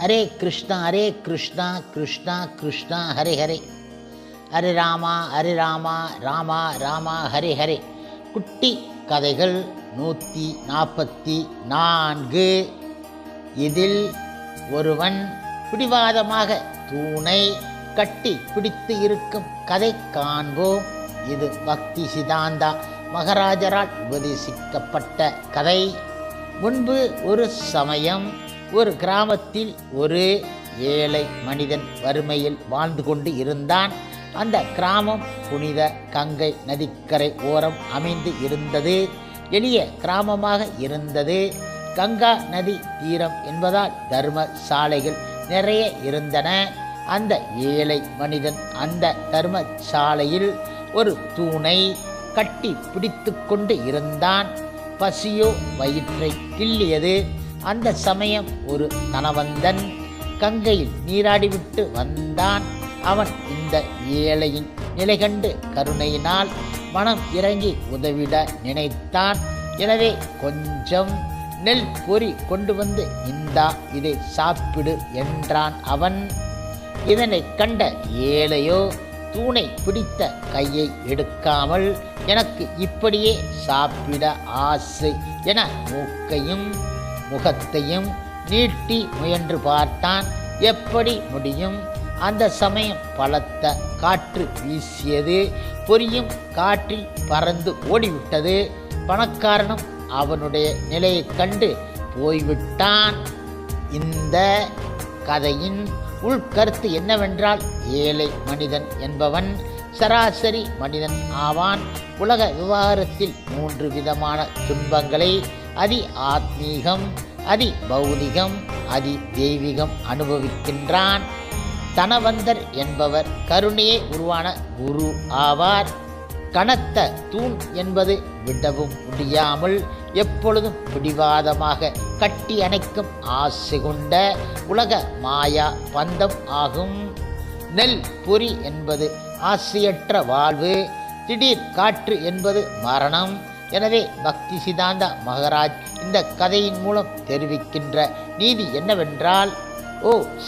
ஹரே கிருஷ்ணா கிருஷ்ணா கிருஷ்ணா ஹரே ஹரே, ஹரே ராமா ராமா ராமா ஹரே ஹரே. குட்டி கதைகள் 144. இதில் ஒருவன் பிடிவாதமாக தூணை கட்டி பிடித்து இருக்கும் கதை காண்போம். இது பக்தி சிதாந்தா மகாராஜரால் உபதேசிக்கப்பட்ட கதை. முன்பு ஒரு சமயம் ஒரு கிராமத்தில் ஒரு ஏழை மனிதன் வறுமையில் வாழ்ந்து கொண்டு இருந்தான். அந்த கிராமம் புனித கங்கை நதிக்கரை ஓரம் அமைந்து இருந்தது. எளிய கிராமமாக இருந்தது. கங்கா நதி தீரம் என்பதால் தர்ம சாலைகள் நிறைய இருந்தன. அந்த ஏழை மனிதன் அந்த தர்ம சாலையில் ஒரு தூணை கட்டி பிடித்து கொண்டு இருந்தான். பசியோ வயிற்றை கிள்ளியது. அந்த சமயம் ஒரு தனவந்தன் கங்கையில் நீராடிவிட்டு வந்தான். அவன் இந்த ஏழையின் நிலை கண்டு கருணையினால் மனம் இறங்கி உதவிட நினைத்தான். எனவே கொஞ்சம் நெல் பொறி கொண்டு வந்து இந்தா இதை சாப்பிடு என்றான் அவன். இதனை கண்ட ஏழையோ தூணை பிடித்த கையை எடுக்காமல் எனக்கு இப்படியே சாப்பிட ஆசை என மூக்கையும் முகத்தையும் நீட்டி முயன்று பார்த்தான். எப்படி முடியும்? அந்த சமயம் பலத்த காற்று வீசியது. பொரியும் காற்றில் பறந்து ஓடிவிட்டது. பணக்காரனும் அவனுடைய நிலையை கண்டு போய்விட்டான். இந்த கதையின் உள்கருத்து என்னவென்றால், ஏழை மனிதன் என்பவன் சராசரி மனிதன் ஆவான். உலக விவகாரத்தில் 3 விதமான துன்பங்களை அதி ஆத்மீகம், அதி பௌதிகம், அதி தெய்வீகம் அனுபவிக்கின்றான். தனவந்தர் என்பவர் கருணையே உருவான குரு ஆவார். கனத்த தூண் என்பது விடவும் முடியாமல் எப்பொழுதும் பிடிவாதமாக கட்டி அணைக்கும் ஆசை கொண்ட உலக மாயா பந்தம் ஆகும். நெல் பொறி என்பது ஆசையற்ற வாழ்வு. திடீர் காற்று என்பது மரணம். எனவே பக்தி சிதாந்தா மகாராஜ் இந்த கதையின் மூலம் தெரிவிக்கின்ற நீதி என்னவென்றால்,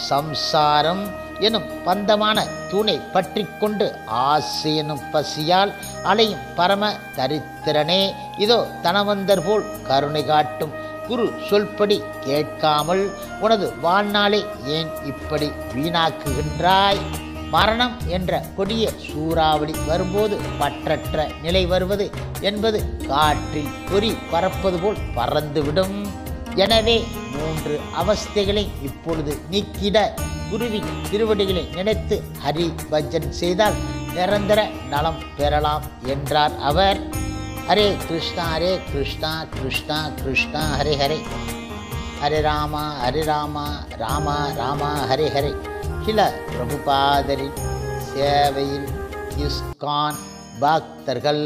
சம்சாரம் எனும் பந்தமான தூணை பற்றி கொண்டு ஆசை எனும் பசியால் அலையும் பரம தரித்திரனே, இதோ தனவந்தர் போல் கருணை காட்டும் குரு சொல்படி கேட்காமல் உனது வாழ்நாளை ஏன் இப்படி வீணாக்குகின்றாய்? மரணம் என்ற கொடிய சூறாவளி வரும்போது பற்றற்ற நிலை வருவது என்பது காற்றில் பொறி பறப்பது போல் பறந்துவிடும். எனவே 3 அவஸ்தைகளை இப்பொழுது நீக்கிட குருவின் திருவடிகளை நினைத்து ஹரி பஜன் செய்தால் நிரந்தர நலம் பெறலாம் என்றார் அவர். ஹரே கிருஷ்ணா கிருஷ்ணா கிருஷ்ணா ஹரே ஹரே, ஹரே ராமா ராமா ராமா ஹரே ஹரே. சில பிரபுபாதரின் சேவையில் இஸ்கான் பக்தர்கள்.